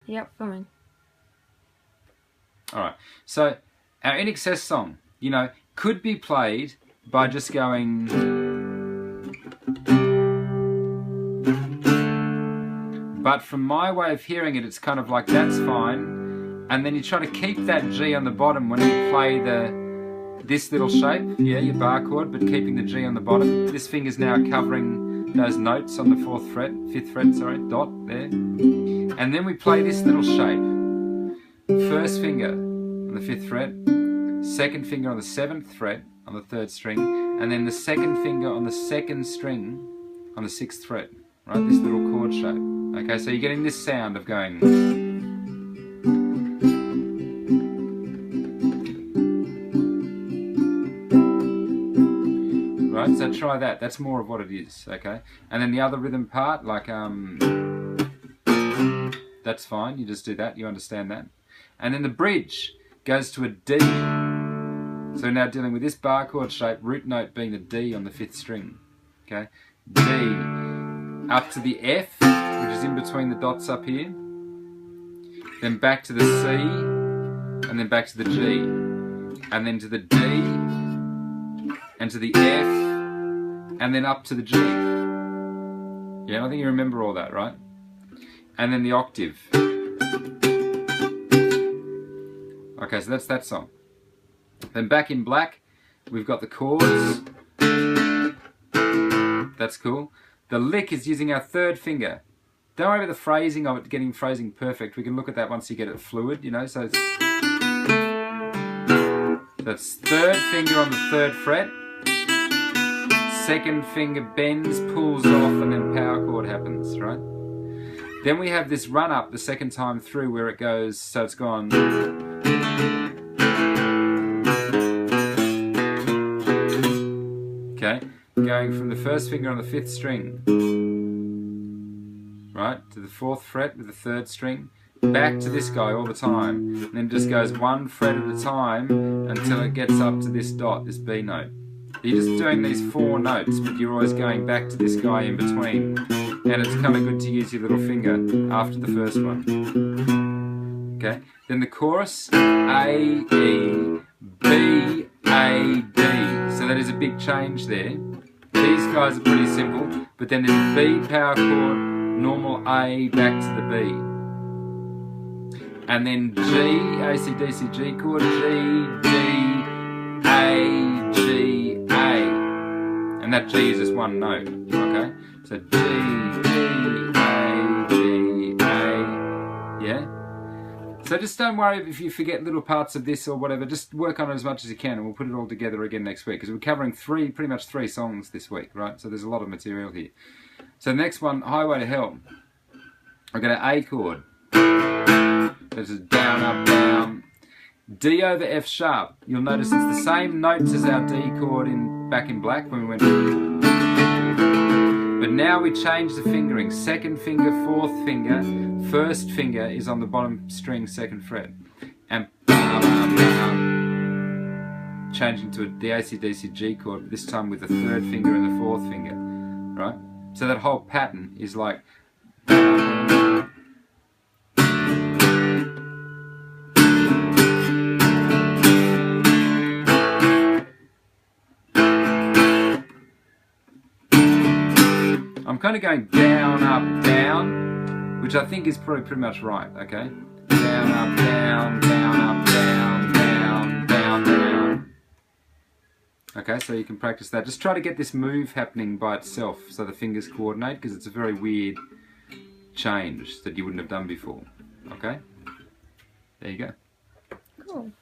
Yep, filming. Alright, so our In Excess song, you know, could be played by just going... But from my way of hearing it, it's kind of like that's fine. And then you try to keep that G on the bottom when you play this little shape, yeah, your bar chord, but keeping the G on the bottom. This finger's now covering those notes on the 5th fret, sorry, dot there. And then we play this little shape. First finger on the 5th fret, second finger on the 7th fret on the 3rd string, and then the second finger on the 2nd string on the 6th fret, right? This little chord shape. Okay, so you're getting this sound of going. Right, so try that. That's more of what it is, okay? And then the other rhythm part, like that's fine. You just do that. You understand that. And then the bridge goes to a D. So we're now dealing with this bar chord shape, root note being the D on the 5th string. Okay, D up to the F, which is in between the dots up here. Then back to the C, and then back to the G, and then to the D, and to the F, and then up to the G. Yeah, I think you remember all that, right? And then the octave. Okay, so that's that song. Then Back in Black, we've got the chords. That's cool. The lick is using our 3rd finger. Don't worry about the phrasing of it, getting phrasing perfect. We can look at that once you get it fluid, you know. So that's 3rd finger on the 3rd fret. 2nd finger bends, pulls off, and then power chord happens, right? Then we have this run up the 2nd time through where it goes, so it's gone. Okay, going from the 1st finger on the 5th string, right, to the 4th fret with the 3rd string, back to this guy all the time, and then just goes 1 fret at a time until it gets up to this dot, this B note. You're just doing these 4 notes, but you're always going back to this guy in between. And it's kind of good to use your little finger after the first one. Okay, then the chorus, A, E, B, A, D. So that is a big change there. These guys are pretty simple, but then there's B power chord, normal A, back to the B. And then G, A, C, D, C, G chord, G, D, A, G, A. And that G is just one note, okay? So G, G, A, G, A, yeah? So just don't worry if you forget little parts of this or whatever, just work on it as much as you can and we'll put it all together again next week because we're covering pretty much three songs this week, right? So there's a lot of material here. So the next one, Highway to Hell. I've got an A chord. This is down, up, down. D over F sharp. You'll notice it's the same notes as our D chord in Back in Black when we went. But now we change the fingering. 2nd finger, 4th finger. 1st finger is on the bottom string, 2nd fret. And changing to the AC/DC G chord, this time with the 3rd finger and the 4th finger. Right? So that whole pattern is like. I'm kind of going down, up, down, which I think is probably pretty much right, okay? Down, up, down, down, up, down, down, down, down. Okay, so you can practice that. Just try to get this move happening by itself so the fingers coordinate because it's a very weird change that you wouldn't have done before, okay? There you go. Cool.